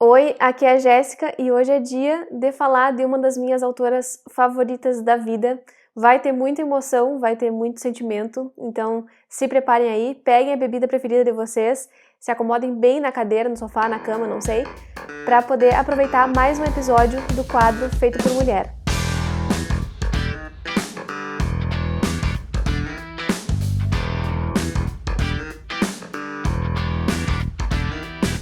Oi, aqui é a Jéssica e hoje é dia de falar de uma das minhas autoras favoritas da vida. Vai ter muita emoção, vai ter muito sentimento, então se preparem aí, peguem a bebida preferida de vocês, se acomodem bem na cadeira, no sofá, na cama, não sei, para poder aproveitar mais um episódio do quadro Feito por Mulher.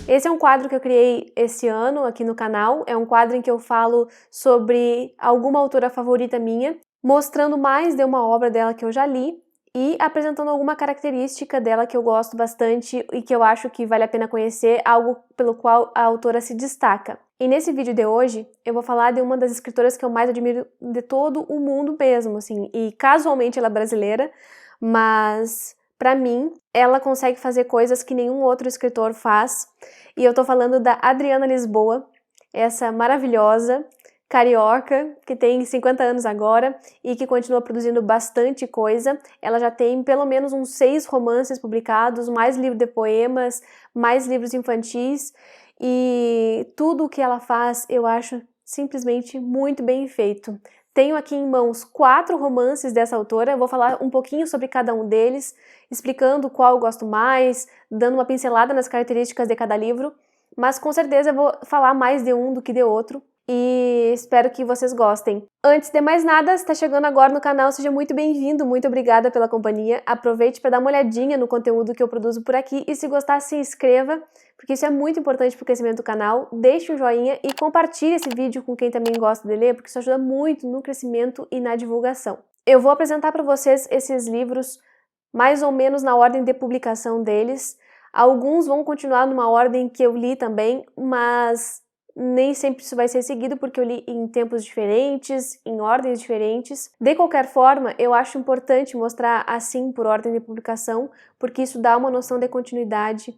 Esse é um quadro que eu criei esse ano aqui no canal, é um quadro em que eu falo sobre alguma autora favorita minha, mostrando mais de uma obra dela que eu já li e apresentando alguma característica dela que eu gosto bastante e que eu acho que vale a pena conhecer, algo pelo qual a autora se destaca. E nesse vídeo de hoje, eu vou falar de uma das escritoras que eu mais admiro de todo o mundo mesmo, assim, e casualmente ela é brasileira, mas para mim, ela consegue fazer coisas que nenhum outro escritor faz, e eu tô falando da Adriana Lisboa, essa maravilhosa carioca, que tem 50 anos agora e que continua produzindo bastante coisa. Ela já tem pelo menos uns 6 romances publicados, mais livro de poemas, mais livros infantis, e tudo o que ela faz eu acho simplesmente muito bem feito. Tenho aqui em mãos 4 romances dessa autora, eu vou falar um pouquinho sobre cada um deles, explicando qual eu gosto mais, dando uma pincelada nas características de cada livro, mas com certeza eu vou falar mais de um do que de outro, e espero que vocês gostem. Antes de mais nada, se está chegando agora no canal, seja muito bem-vindo, muito obrigada pela companhia, aproveite para dar uma olhadinha no conteúdo que eu produzo por aqui, e se gostar, se inscreva, porque isso é muito importante para o crescimento do canal, deixe um joinha e compartilhe esse vídeo com quem também gosta de ler, porque isso ajuda muito no crescimento e na divulgação. Eu vou apresentar para vocês esses livros mais ou menos na ordem de publicação deles. Alguns vão continuar numa ordem que eu li também, mas nem sempre isso vai ser seguido porque eu li em tempos diferentes, em ordens diferentes. De qualquer forma, eu acho importante mostrar assim por ordem de publicação, porque isso dá uma noção de continuidade,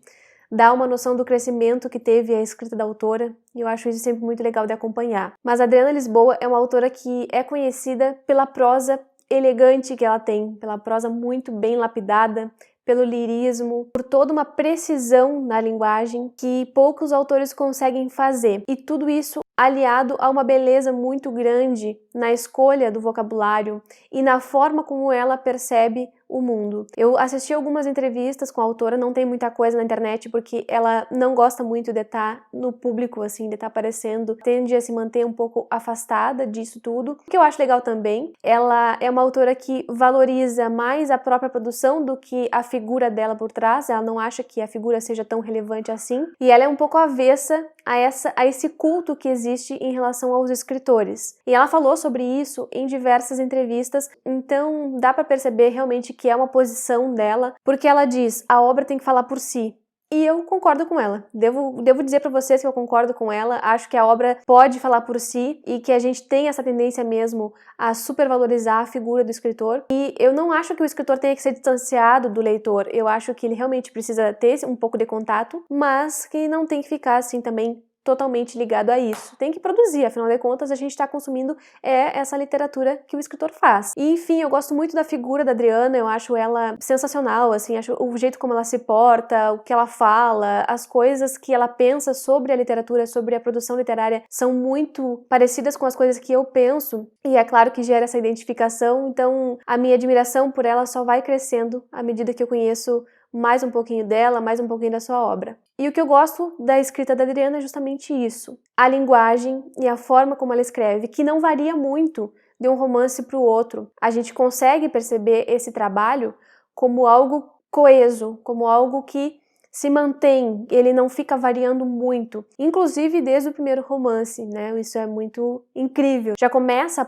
dá uma noção do crescimento que teve a escrita da autora, e eu acho isso sempre muito legal de acompanhar. Mas a Adriana Lisboa é uma autora que é conhecida pela prosa elegante que ela tem, pela prosa muito bem lapidada, pelo lirismo, por toda uma precisão na linguagem que poucos autores conseguem fazer. E tudo isso aliado a uma beleza muito grande na escolha do vocabulário e na forma como ela percebe o mundo. Eu assisti algumas entrevistas com a autora, não tem muita coisa na internet porque ela não gosta muito de estar no público, assim, de estar aparecendo, tende a se manter um pouco afastada disso tudo. O que eu acho legal também, ela é uma autora que valoriza mais a própria produção do que a figura dela por trás, ela não acha que a figura seja tão relevante assim, e ela é um pouco avessa a esse culto que existe em relação aos escritores. E ela falou sobre isso em diversas entrevistas, então dá para perceber realmente que é uma posição dela, porque ela diz, a obra tem que falar por si. E eu concordo com ela. Devo dizer para vocês que eu concordo com ela, acho que a obra pode falar por si e que a gente tem essa tendência mesmo a supervalorizar a figura do escritor. E eu não acho que o escritor tenha que ser distanciado do leitor, eu acho que ele realmente precisa ter um pouco de contato, mas que não tem que ficar assim também totalmente ligado a isso. Tem que produzir, afinal de contas a gente está consumindo essa literatura que o escritor faz. E enfim, eu gosto muito da figura da Adriana, eu acho ela sensacional, assim, acho o jeito como ela se porta, o que ela fala, as coisas que ela pensa sobre a literatura, sobre a produção literária, são muito parecidas com as coisas que eu penso, e é claro que gera essa identificação, então a minha admiração por ela só vai crescendo à medida que eu conheço mais um pouquinho dela, mais um pouquinho da sua obra. E o que eu gosto da escrita da Adriana é justamente isso, a linguagem e a forma como ela escreve, que não varia muito de um romance para o outro. A gente consegue perceber esse trabalho como algo coeso, como algo que se mantém, ele não fica variando muito, inclusive desde o primeiro romance, né? Isso é muito incrível.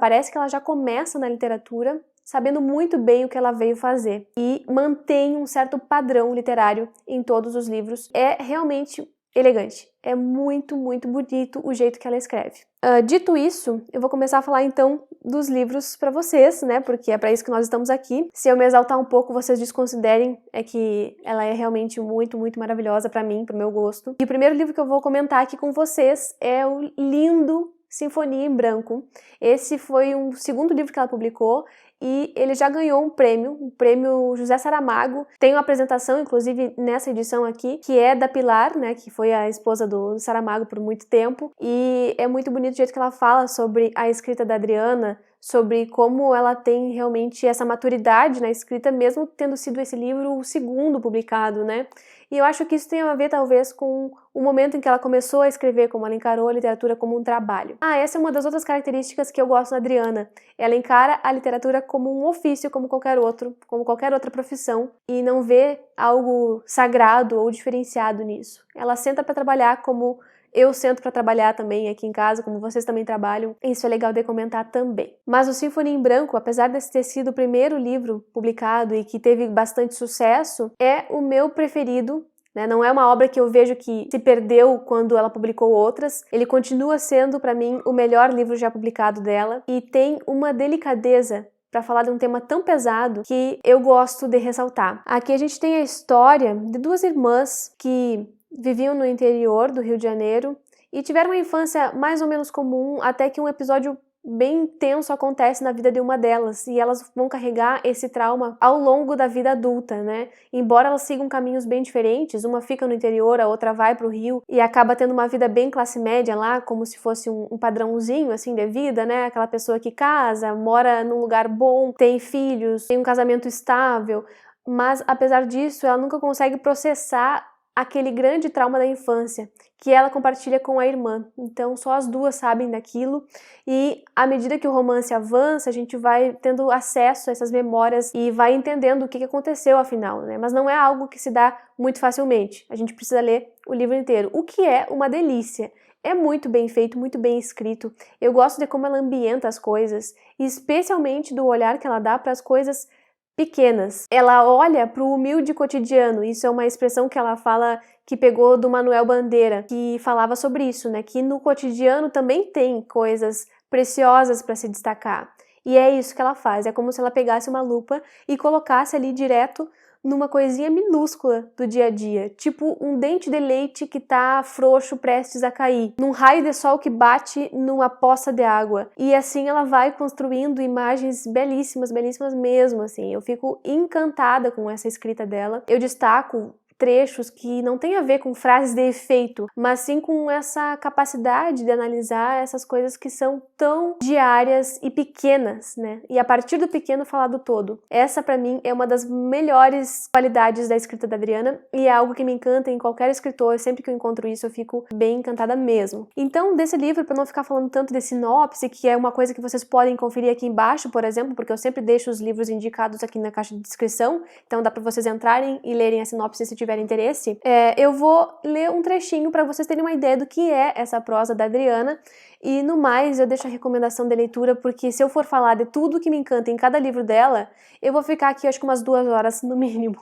Parece que ela já começa na literatura sabendo muito bem o que ela veio fazer e mantém um certo padrão literário em todos os livros. É realmente elegante, é muito, muito bonito o jeito que ela escreve. Dito isso, eu vou começar a falar então dos livros para vocês, né, porque é para isso que nós estamos aqui. Se eu me exaltar um pouco, vocês desconsiderem, é que ela é realmente muito, muito maravilhosa para mim, pro meu gosto. E o primeiro livro que eu vou comentar aqui com vocês é o lindo, Sinfonia em Branco. Esse foi um segundo livro que ela publicou e ele já ganhou um prêmio, o prêmio José Saramago. Tem uma apresentação, inclusive, nessa edição aqui, que é da Pilar, né, que foi a esposa do Saramago por muito tempo, e é muito bonito o jeito que ela fala sobre a escrita da Adriana, sobre como ela tem realmente essa maturidade na escrita, mesmo tendo sido esse livro o segundo publicado, né? E eu acho que isso tem a ver, talvez, com o momento em que ela começou a escrever, como ela encarou a literatura como um trabalho. Essa é uma das outras características que eu gosto da Adriana. Ela encara a literatura como um ofício, como qualquer outro, como qualquer outra profissão, e não vê algo sagrado ou diferenciado nisso. Ela senta para trabalhar como eu sento para trabalhar também aqui em casa, como vocês também trabalham. Isso é legal de comentar também. Mas o Sinfonia em Branco, apesar de ter sido o primeiro livro publicado e que teve bastante sucesso, é o meu preferido, né? Não é uma obra que eu vejo que se perdeu quando ela publicou outras. Ele continua sendo, para mim, o melhor livro já publicado dela e tem uma delicadeza para falar de um tema tão pesado que eu gosto de ressaltar. Aqui a gente tem a história de duas irmãs que viviam no interior do Rio de Janeiro e tiveram uma infância mais ou menos comum, até que um episódio bem tenso acontece na vida de uma delas e elas vão carregar esse trauma ao longo da vida adulta, né? Embora elas sigam caminhos bem diferentes, uma fica no interior, a outra vai pro Rio e acaba tendo uma vida bem classe média lá, como se fosse um padrãozinho assim de vida, né? Aquela pessoa que casa, mora num lugar bom, tem filhos, tem um casamento estável, mas apesar disso ela nunca consegue processar aquele grande trauma da infância, que ela compartilha com a irmã. Então, só as duas sabem daquilo e, à medida que o romance avança, a gente vai tendo acesso a essas memórias e vai entendendo o que aconteceu afinal, né? Mas não é algo que se dá muito facilmente. A gente precisa ler o livro inteiro, o que é uma delícia. É muito bem feito, muito bem escrito. Eu gosto de como ela ambienta as coisas, e especialmente do olhar que ela dá para as coisas pequenas. Ela olha para o humilde cotidiano. Isso é uma expressão que ela fala que pegou do Manuel Bandeira, que falava sobre isso, né? Que no cotidiano também tem coisas preciosas para se destacar. E é isso que ela faz. É como se ela pegasse uma lupa e colocasse ali direto numa coisinha minúscula do dia a dia, tipo um dente de leite que tá frouxo, prestes a cair, num raio de sol que bate numa poça de água. E assim ela vai construindo imagens belíssimas, belíssimas mesmo, assim. Eu fico encantada com essa escrita dela. Eu destaco trechos que não tem a ver com frases de efeito, mas sim com essa capacidade de analisar essas coisas que são tão diárias e pequenas, né? E a partir do pequeno falar do todo. Essa, para mim, é uma das melhores qualidades da escrita da Adriana e é algo que me encanta em qualquer escritor. Sempre que eu encontro isso, eu fico bem encantada mesmo. Então, desse livro, para não ficar falando tanto de sinopse, que é uma coisa que vocês podem conferir aqui embaixo, por exemplo, porque eu sempre deixo os livros indicados aqui na caixa de descrição, então dá para vocês entrarem e lerem a sinopse se tiver interesse, eu vou ler um trechinho para vocês terem uma ideia do que é essa prosa da Adriana e no mais eu deixo a recomendação de leitura porque se eu for falar de tudo que me encanta em cada livro dela, eu vou ficar aqui acho que umas 2 horas no mínimo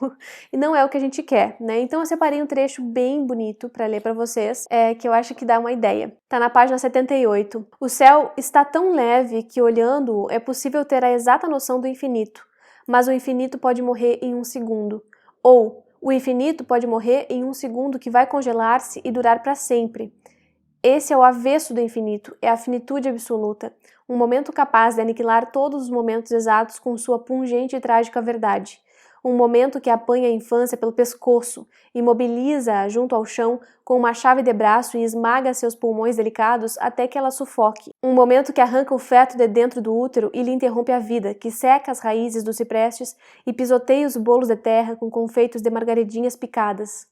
e não é o que a gente quer, né? Então eu separei um trecho bem bonito para ler para vocês, que eu acho que dá uma ideia. Tá na página 78. O céu está tão leve que olhando-o é possível ter a exata noção do infinito, mas o infinito pode morrer em um segundo, ou o infinito pode morrer em um segundo que vai congelar-se e durar para sempre. Esse é o avesso do infinito, é a finitude absoluta, um momento capaz de aniquilar todos os momentos exatos com sua pungente e trágica verdade. Um momento que apanha a infância pelo pescoço, imobiliza-a junto ao chão com uma chave de braço e esmaga seus pulmões delicados até que ela sufoque. Um momento que arranca o feto de dentro do útero e lhe interrompe a vida, que seca as raízes dos ciprestes e pisoteia os bolos de terra com confeitos de margaridinhas picadas.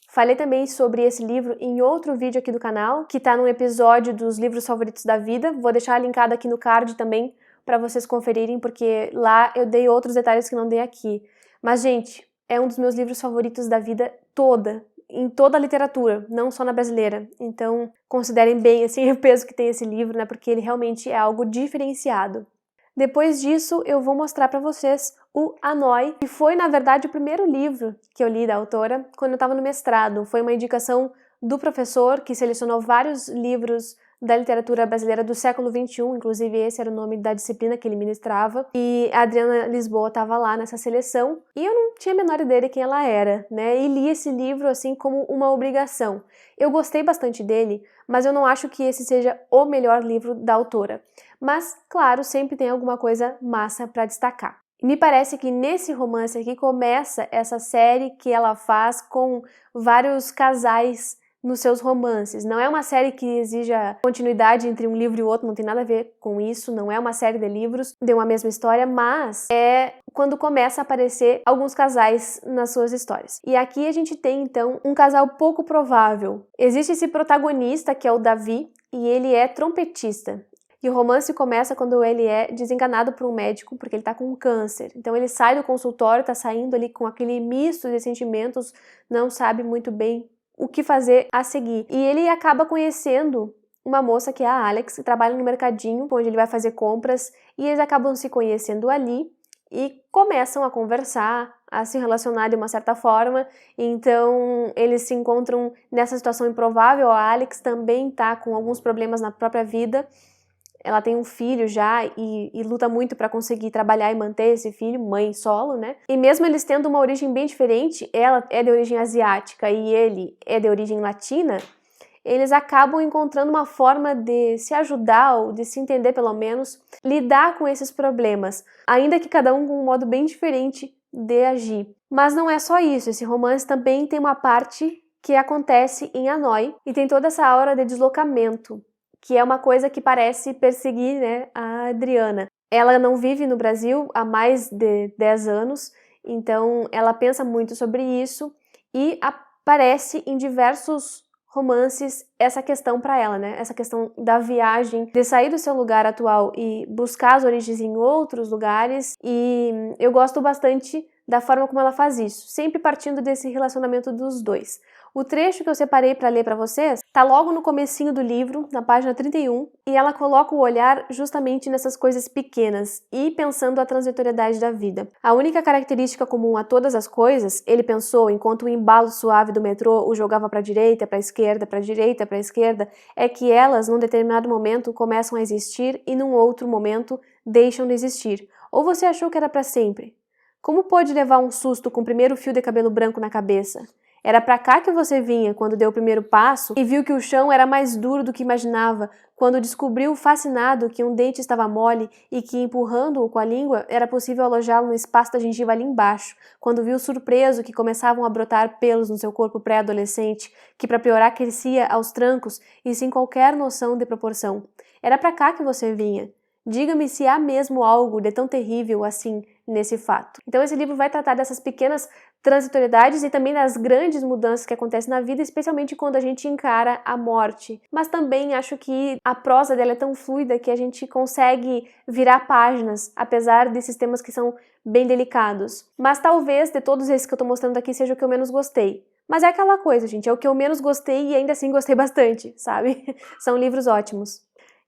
Falei também sobre esse livro em outro vídeo aqui do canal, que está num episódio dos livros favoritos da vida. Vou deixar linkado aqui no card também para vocês conferirem, porque lá eu dei outros detalhes que não dei aqui. Mas, gente, é um dos meus livros favoritos da vida toda, em toda a literatura, não só na brasileira. Então, considerem bem assim, o peso que tem esse livro, né? Porque ele realmente é algo diferenciado. Depois disso, eu vou mostrar para vocês o Hanoi, que foi, na verdade, o primeiro livro que eu li da autora quando eu estava no mestrado. Foi uma indicação do professor, que selecionou vários livros da literatura brasileira do século XXI, inclusive esse era o nome da disciplina que ele ministrava, e a Adriana Lisboa estava lá nessa seleção, e eu não tinha a menor ideia de quem ela era, né, e li esse livro assim como uma obrigação. Eu gostei bastante dele, mas eu não acho que esse seja o melhor livro da autora. Mas, claro, sempre tem alguma coisa massa para destacar. Me parece que nesse romance aqui começa essa série que ela faz com vários casais nos seus romances. Não é uma série que exija continuidade entre um livro e outro, não tem nada a ver com isso, não é uma série de livros de uma mesma história, mas é quando começa a aparecer alguns casais nas suas histórias. E aqui a gente tem, então, um casal pouco provável. Existe esse protagonista, que é o Davi, e ele é trompetista. E o romance começa quando ele é desenganado por um médico, porque ele tá com um câncer. Então ele sai do consultório, tá saindo ali com aquele misto de sentimentos, não sabe muito bem o que fazer a seguir. E ele acaba conhecendo uma moça que é a Alex, que trabalha no mercadinho, onde ele vai fazer compras, e eles acabam se conhecendo ali e começam a conversar, a se relacionar de uma certa forma. Então eles se encontram nessa situação improvável. A Alex também tá com alguns problemas na própria vida. Ela tem um filho já e luta muito para conseguir trabalhar e manter esse filho, mãe solo, né? E mesmo eles tendo uma origem bem diferente, ela é de origem asiática e ele é de origem latina, eles acabam encontrando uma forma de se ajudar ou de se entender, pelo menos, lidar com esses problemas, ainda que cada um com um modo bem diferente de agir. Mas não é só isso, esse romance também tem uma parte que acontece em Hanoi e tem toda essa aura de deslocamento, que é uma coisa que parece perseguir, né, a Adriana. Ela não vive no Brasil há mais de 10 anos, então ela pensa muito sobre isso e aparece em diversos romances essa questão para ela, né? Essa questão da viagem, de sair do seu lugar atual e buscar as origens em outros lugares, e eu gosto bastante da forma como ela faz isso, sempre partindo desse relacionamento dos dois. O trecho que eu separei para ler para vocês tá logo no comecinho do livro, na página 31, e ela coloca o olhar justamente nessas coisas pequenas e pensando a transitoriedade da vida. A única característica comum a todas as coisas, ele pensou enquanto o embalo suave do metrô o jogava para a direita, para a esquerda, para a direita, para a esquerda, é que elas, num determinado momento, começam a existir e num outro momento deixam de existir. Ou você achou que era para sempre? Como pôde levar um susto com o primeiro fio de cabelo branco na cabeça? Era pra cá que você vinha quando deu o primeiro passo e viu que o chão era mais duro do que imaginava, quando descobriu fascinado que um dente estava mole e que, empurrando-o com a língua, era possível alojá-lo no espaço da gengiva ali embaixo, quando viu surpreso que começavam a brotar pelos no seu corpo pré-adolescente, que para piorar crescia aos trancos e sem qualquer noção de proporção. Era pra cá que você vinha. Diga-me se há mesmo algo de tão terrível assim nesse fato. Então esse livro vai tratar dessas pequenas transitoriedades e também das grandes mudanças que acontecem na vida, especialmente quando a gente encara a morte. Mas também acho que a prosa dela é tão fluida que a gente consegue virar páginas, apesar desses temas que são bem delicados. Mas talvez de todos esses que eu tô mostrando aqui seja o que eu menos gostei. Mas é aquela coisa, gente, é o que eu menos gostei e ainda assim gostei bastante, sabe? São livros ótimos.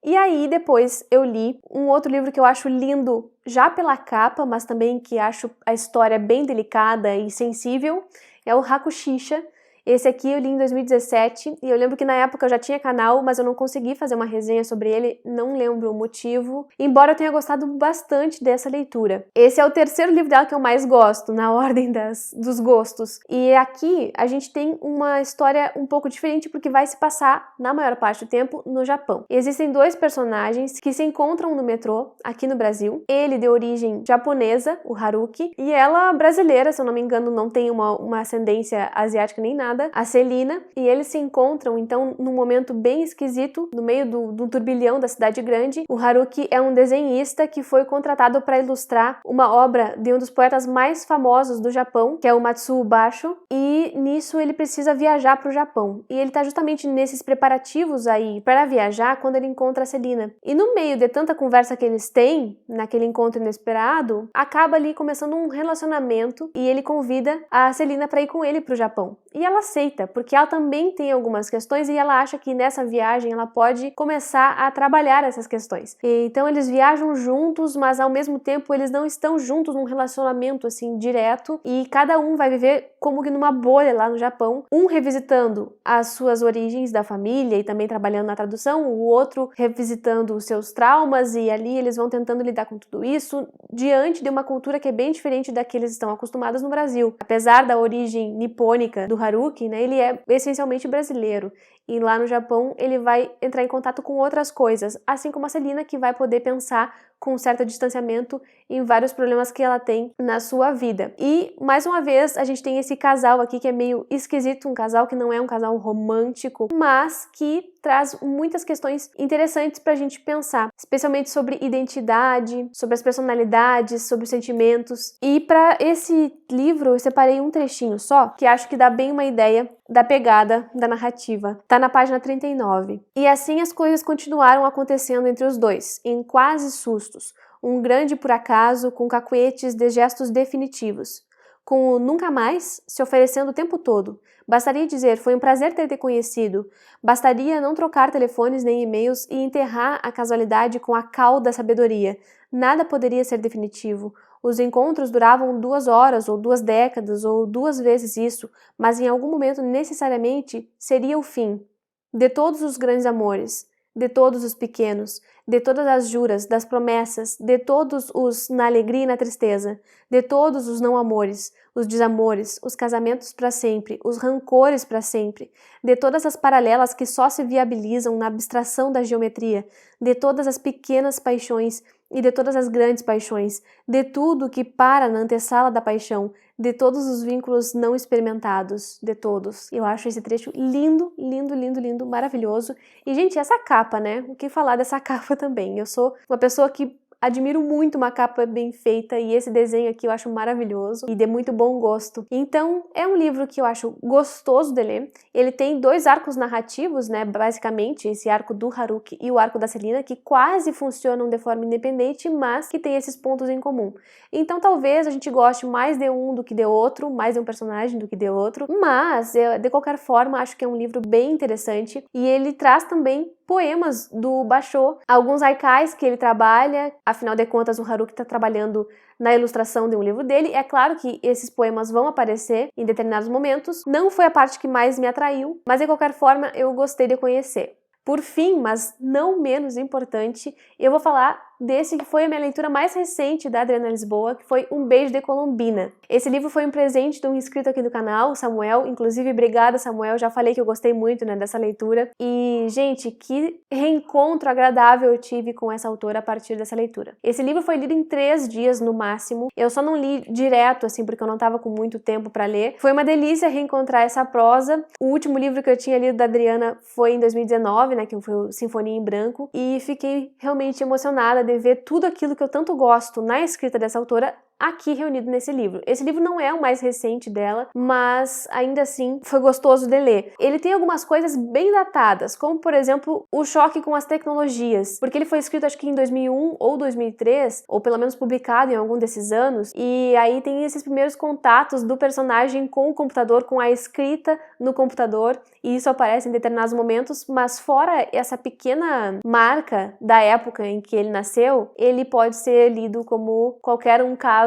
E aí, depois, eu li um outro livro que eu acho lindo, já pela capa, mas também que acho a história bem delicada e sensível, é o Hakushinsha. Esse aqui eu li em 2017, e eu lembro que na época eu já tinha canal, mas eu não consegui fazer uma resenha sobre ele, não lembro o motivo, embora eu tenha gostado bastante dessa leitura. Esse é o terceiro livro dela que eu mais gosto, na ordem dos gostos. E aqui a gente tem uma história um pouco diferente, porque vai se passar, na maior parte do tempo, no Japão. Existem dois personagens que se encontram no metrô, aqui no Brasil. Ele de origem japonesa, o Haruki, e ela brasileira, se eu não me engano, não tem uma ascendência asiática nem nada, a Celina, e eles se encontram então num momento bem esquisito, no meio do turbilhão da cidade grande. O Haruki é um desenhista que foi contratado para ilustrar uma obra de um dos poetas mais famosos do Japão, que é o Matsuo Basho, e nisso ele precisa viajar para o Japão. E ele está justamente nesses preparativos aí para viajar quando ele encontra a Celina. E no meio de tanta conversa que eles têm, naquele encontro inesperado, acaba ali começando um relacionamento e ele convida a Celina para ir com ele para o Japão. E ela aceita, porque ela também tem algumas questões e ela acha que nessa viagem ela pode começar a trabalhar essas questões. E então eles viajam juntos, mas ao mesmo tempo eles não estão juntos num relacionamento assim direto, e cada um vai viver como que numa bolha lá no Japão, um revisitando as suas origens da família e também trabalhando na tradução, o outro revisitando os seus traumas, e ali eles vão tentando lidar com tudo isso diante de uma cultura que é bem diferente da que eles estão acostumados no Brasil. Apesar da origem nipônica do Haruki, né, ele é essencialmente brasileiro. e lá no Japão ele vai entrar em contato com outras coisas, assim como a Celina, que vai poder pensar com um certo distanciamento em vários problemas que ela tem na sua vida. E, mais uma vez, a gente tem esse casal aqui que é meio esquisito, um casal que não é um casal romântico, mas que traz muitas questões interessantes pra gente pensar, especialmente sobre identidade, sobre as personalidades, sobre os sentimentos. E para esse livro eu separei um trechinho só, que acho que dá bem uma ideia da pegada da narrativa. Tá na página 39. E assim as coisas continuaram acontecendo entre os dois, em quase sustos. Um grande por acaso, com cacuetes de gestos definitivos. Com o nunca mais se oferecendo o tempo todo. Bastaria dizer, foi um prazer ter te conhecido. Bastaria não trocar telefones nem e-mails e enterrar a casualidade com a cal da sabedoria. Nada poderia ser definitivo. Os encontros duravam 2 horas, ou 2 décadas, ou 2 vezes isso, mas em algum momento necessariamente seria o fim. De todos os grandes amores, de todos os pequenos, de todas as juras, das promessas, de todos os na alegria e na tristeza, de todos os não amores, os desamores, os casamentos para sempre, os rancores para sempre, de todas as paralelas que só se viabilizam na abstração da geometria, de todas as pequenas paixões e de todas as grandes paixões, de tudo que para na antessala da paixão, de todos os vínculos não experimentados, de todos. Eu acho esse trecho lindo, lindo, lindo, lindo, maravilhoso. E, gente, essa capa, né? O que falar dessa capa também? Eu sou uma pessoa que admiro muito uma capa bem feita e esse desenho aqui eu acho maravilhoso e de muito bom gosto. Então, é um livro que eu acho gostoso de ler. Ele tem 2 arcos narrativos, né, basicamente, esse arco do Haruki e o arco da Celina, que quase funcionam de forma independente, mas que tem esses pontos em comum. Então, talvez a gente goste mais de um do que de outro, mais de um personagem do que de outro, mas, de qualquer forma, acho que é um livro bem interessante e ele traz também poemas do Basho, alguns haikais que ele trabalha, afinal de contas o Haruki está trabalhando na ilustração de um livro dele. É claro que esses poemas vão aparecer em determinados momentos, não foi a parte que mais me atraiu, mas de qualquer forma eu gostei de conhecer. Por fim, mas não menos importante, eu vou falar desse que foi a minha leitura mais recente da Adriana Lisboa, que foi Um Beijo de Colombina. Esse livro foi um presente de um inscrito aqui do canal, Samuel, inclusive obrigada Samuel, já falei que eu gostei muito, né, dessa leitura. E, gente, que reencontro agradável eu tive com essa autora a partir dessa leitura. Esse livro foi lido em 3 dias no máximo, eu só não li direto, assim, porque eu não tava com muito tempo pra ler. Foi uma delícia reencontrar essa prosa. O último livro que eu tinha lido da Adriana foi em 2019, né, que foi o Sinfonia em Branco, e fiquei realmente emocionada de ver tudo aquilo que eu tanto gosto na escrita dessa autora aqui reunido nesse livro. Esse livro não é o mais recente dela, mas ainda assim foi gostoso de ler. Ele tem algumas coisas bem datadas, como por exemplo o choque com as tecnologias, porque ele foi escrito acho que em 2001 ou 2003, ou pelo menos publicado em algum desses anos, e aí tem esses primeiros contatos do personagem com o computador, com a escrita no computador, e isso aparece em determinados momentos, mas fora essa pequena marca da época em que ele nasceu, ele pode ser lido como qualquer um caso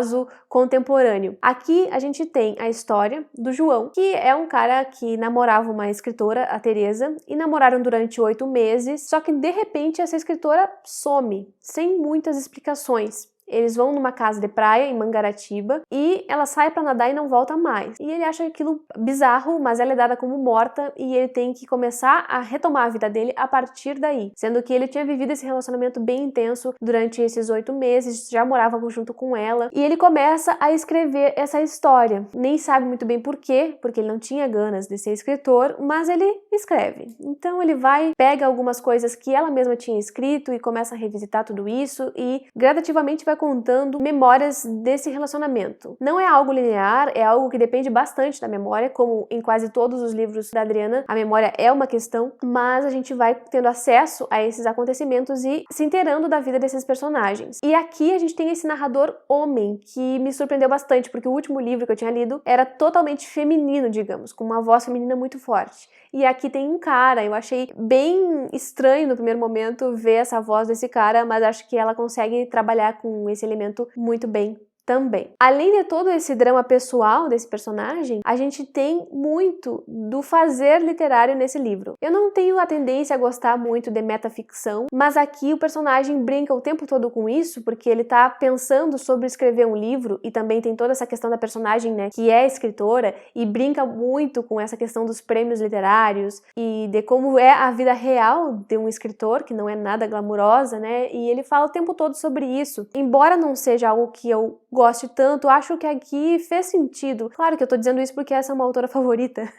contemporâneo. Aqui a gente tem a história do João, que é um cara que namorava uma escritora, a Teresa, e namoraram durante 8 meses, só que de repente essa escritora some, sem muitas explicações. Eles vão numa casa de praia em Mangaratiba e ela sai pra nadar e não volta mais. E ele acha aquilo bizarro, mas ela é dada como morta e ele tem que começar a retomar a vida dele a partir daí. Sendo que ele tinha vivido esse relacionamento bem intenso durante esses 8 meses, já morava junto com ela. E ele começa a escrever essa história. Nem sabe muito bem por quê, porque ele não tinha ganas de ser escritor, mas ele escreve. Então ele vai, pega algumas coisas que ela mesma tinha escrito e começa a revisitar tudo isso e gradativamente vai contando memórias desse relacionamento. Não é algo linear, é algo que depende bastante da memória, como em quase todos os livros da Adriana, a memória é uma questão, mas a gente vai tendo acesso a esses acontecimentos e se inteirando da vida desses personagens. E aqui a gente tem esse narrador homem, que me surpreendeu bastante, porque o último livro que eu tinha lido era totalmente feminino, digamos, com uma voz feminina muito forte. E aqui tem um cara, eu achei bem estranho no primeiro momento ver essa voz desse cara, mas acho que ela consegue trabalhar com esse elemento muito bem também. Além de todo esse drama pessoal desse personagem, a gente tem muito do fazer literário nesse livro. Eu não tenho a tendência a gostar muito de metaficção, mas aqui o personagem brinca o tempo todo com isso, porque ele tá pensando sobre escrever um livro, e também tem toda essa questão da personagem, né, que é escritora, e brinca muito com essa questão dos prêmios literários, e de como é a vida real de um escritor, que não é nada glamurosa, né, e ele fala o tempo todo sobre isso. Embora não seja algo que eu goste tanto, acho que aqui fez sentido. Claro que eu tô dizendo isso porque essa é uma autora favorita.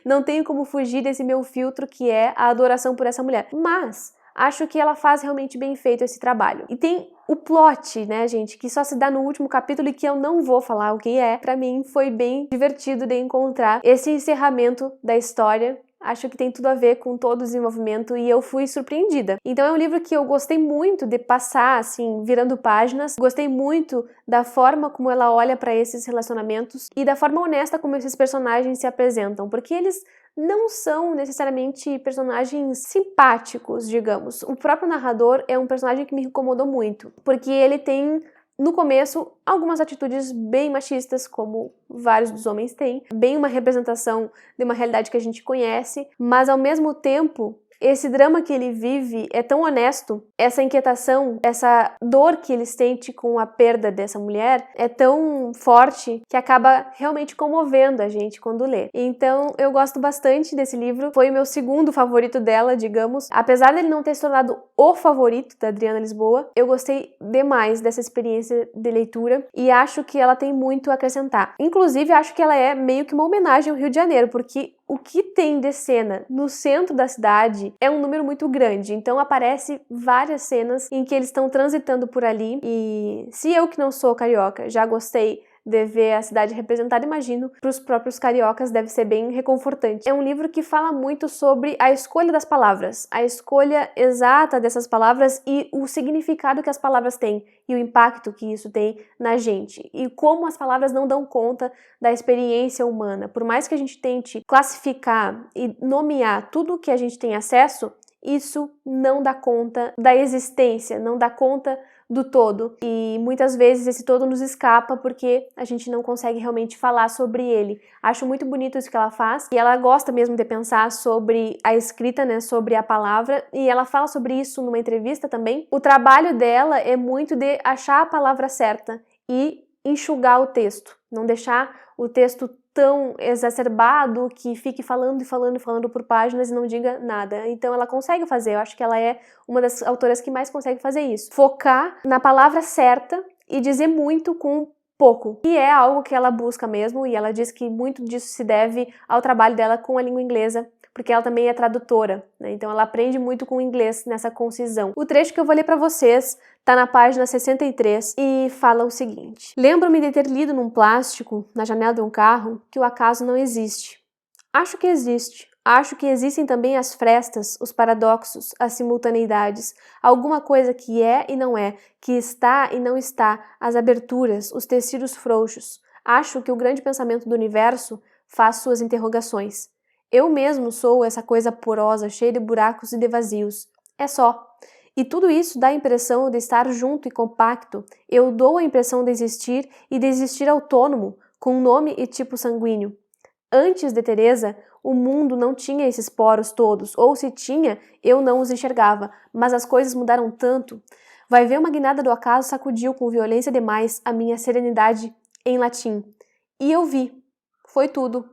Não tenho como fugir desse meu filtro que é a adoração por essa mulher. Mas acho que ela faz realmente bem feito esse trabalho. E tem o plot, né, gente, que só se dá no último capítulo e que eu não vou falar o que é. Pra mim foi bem divertido de encontrar esse encerramento da história. Acho que tem tudo a ver com todo o desenvolvimento e eu fui surpreendida. Então é um livro que eu gostei muito de passar, assim, virando páginas. Gostei muito da forma como ela olha para esses relacionamentos e da forma honesta como esses personagens se apresentam, porque eles não são necessariamente personagens simpáticos, digamos. O próprio narrador é um personagem que me incomodou muito, porque ele tem, no começo, algumas atitudes bem machistas, como vários dos homens têm, bem uma representação de uma realidade que a gente conhece, mas ao mesmo tempo, esse drama que ele vive é tão honesto, essa inquietação, essa dor que ele sente com a perda dessa mulher é tão forte que acaba realmente comovendo a gente quando lê. Então eu gosto bastante desse livro, foi o meu segundo favorito dela, digamos. Apesar dele não ter se tornado o favorito da Adriana Lisboa, eu gostei demais dessa experiência de leitura e acho que ela tem muito a acrescentar. Inclusive, acho que ela é meio que uma homenagem ao Rio de Janeiro, porque o que tem de cena no centro da cidade é um número muito grande, então aparece várias cenas em que eles estão transitando por ali, e se eu que não sou carioca já gostei de ver a cidade representada, imagino, para os próprios cariocas deve ser bem reconfortante. É um livro que fala muito sobre a escolha das palavras, a escolha exata dessas palavras e o significado que as palavras têm e o impacto que isso tem na gente e como as palavras não dão conta da experiência humana. Por mais que a gente tente classificar e nomear tudo que a gente tem acesso, isso não dá conta da existência, não dá conta do todo, e muitas vezes esse todo nos escapa porque a gente não consegue realmente falar sobre ele. Acho muito bonito isso que ela faz, e ela gosta mesmo de pensar sobre a escrita, né, sobre a palavra, e ela fala sobre isso numa entrevista também. O trabalho dela é muito de achar a palavra certa e enxugar o texto, não deixar o texto tão exacerbado que fique falando e falando e falando por páginas e não diga nada. Então ela consegue fazer, eu acho que ela é uma das autoras que mais consegue fazer isso. Focar na palavra certa e dizer muito com pouco. E é algo que ela busca mesmo, e ela diz que muito disso se deve ao trabalho dela com a língua inglesa, porque ela também é tradutora, né? Então ela aprende muito com o inglês nessa concisão. O trecho que eu vou ler para vocês tá na página 63 e fala o seguinte: lembro-me de ter lido num plástico, na janela de um carro, que o acaso não existe. Acho que existe. Acho que existem também as frestas, os paradoxos, as simultaneidades, alguma coisa que é e não é, que está e não está, as aberturas, os tecidos frouxos. Acho que o grande pensamento do universo faz suas interrogações. Eu mesmo sou essa coisa porosa, cheia de buracos e de vazios. É só. E tudo isso dá a impressão de estar junto e compacto. Eu dou a impressão de existir e de existir autônomo, com nome e tipo sanguíneo. Antes de Teresa, o mundo não tinha esses poros todos, ou se tinha, eu não os enxergava, mas as coisas mudaram tanto. Vai ver, uma guinada do acaso sacudiu com violência demais a minha serenidade em latim. E eu vi. Foi tudo.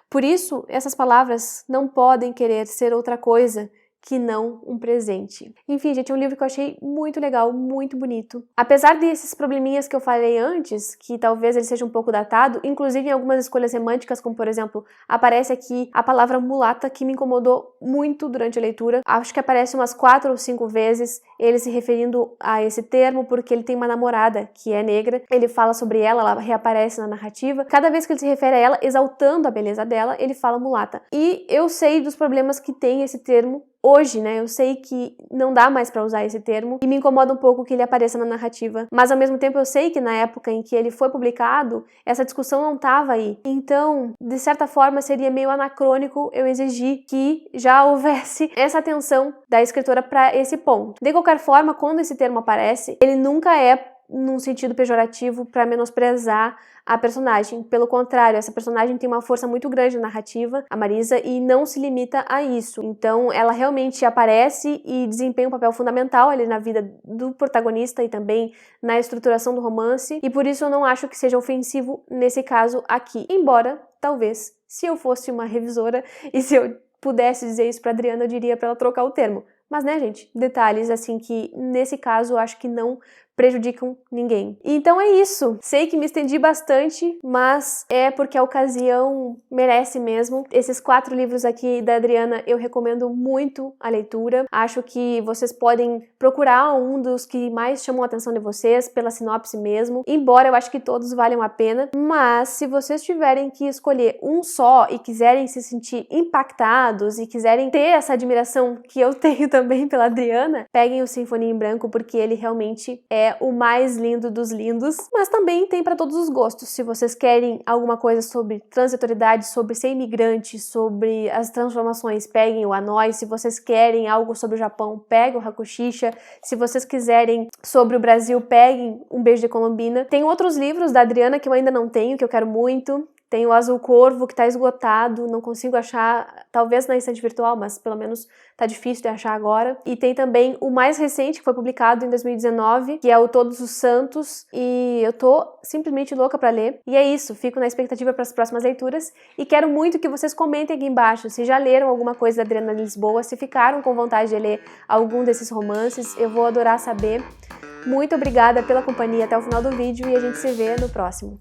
Por isso, essas palavras não podem querer ser outra coisa que não um presente. Enfim, gente, é um livro que eu achei muito legal, muito bonito. Apesar desses probleminhas que eu falei antes, que talvez ele seja um pouco datado, inclusive em algumas escolhas semânticas, como por exemplo, aparece aqui a palavra mulata, que me incomodou muito durante a leitura. Acho que aparece umas 4 ou 5 vezes ele se referindo a esse termo, porque ele tem uma namorada que é negra, ele fala sobre ela reaparece na narrativa. Cada vez que ele se refere a ela, exaltando a beleza dela, ele fala mulata. E eu sei dos problemas que tem esse termo hoje, né? Eu sei que não dá mais pra usar esse termo e me incomoda um pouco que ele apareça na narrativa, mas ao mesmo tempo eu sei que na época em que ele foi publicado, essa discussão não tava aí. Então, de certa forma, seria meio anacrônico eu exigir que já houvesse essa atenção da escritora para esse ponto. De qualquer forma, quando esse termo aparece, ele nunca é num sentido pejorativo para menosprezar a personagem. Pelo contrário, essa personagem tem uma força muito grande na narrativa, a Marisa, e não se limita a isso. Então, ela realmente aparece e desempenha um papel fundamental ali na vida do protagonista e também na estruturação do romance, e por isso eu não acho que seja ofensivo nesse caso aqui. Embora, talvez, se eu fosse uma revisora e se eu pudesse dizer isso pra Adriana, eu diria pra ela trocar o termo. Mas, né, gente, detalhes assim que, nesse caso, eu acho que não prejudicam ninguém. Então é isso. Sei que me estendi bastante, mas é porque a ocasião merece mesmo. Esses 4 livros aqui da Adriana eu recomendo muito a leitura. Acho que vocês podem procurar um dos que mais chamam a atenção de vocês, pela sinopse mesmo, embora eu acho que todos valham a pena, mas se vocês tiverem que escolher um só e quiserem se sentir impactados e quiserem ter essa admiração que eu tenho também pela Adriana, peguem o Sinfonia em Branco, porque ele realmente é o mais lindo dos lindos, mas também tem para todos os gostos. Se vocês querem alguma coisa sobre transitoriedade, sobre ser imigrante, sobre as transformações, peguem o Hanoi. Se vocês querem algo sobre o Japão, peguem o Hakushicha. Se vocês quiserem sobre o Brasil, peguem Um Beijo de Colombina. Tem outros livros da Adriana que eu ainda não tenho, que eu quero muito. Tem o Azul Corvo, que tá esgotado, não consigo achar, talvez na estante virtual, mas pelo menos tá difícil de achar agora. E tem também o mais recente, que foi publicado em 2019, que é o Todos os Santos, e eu tô simplesmente louca pra ler. E é isso, fico na expectativa para as próximas leituras, e quero muito que vocês comentem aqui embaixo se já leram alguma coisa da Adriana Lisboa, se ficaram com vontade de ler algum desses romances, eu vou adorar saber. Muito obrigada pela companhia até o final do vídeo, e a gente se vê no próximo.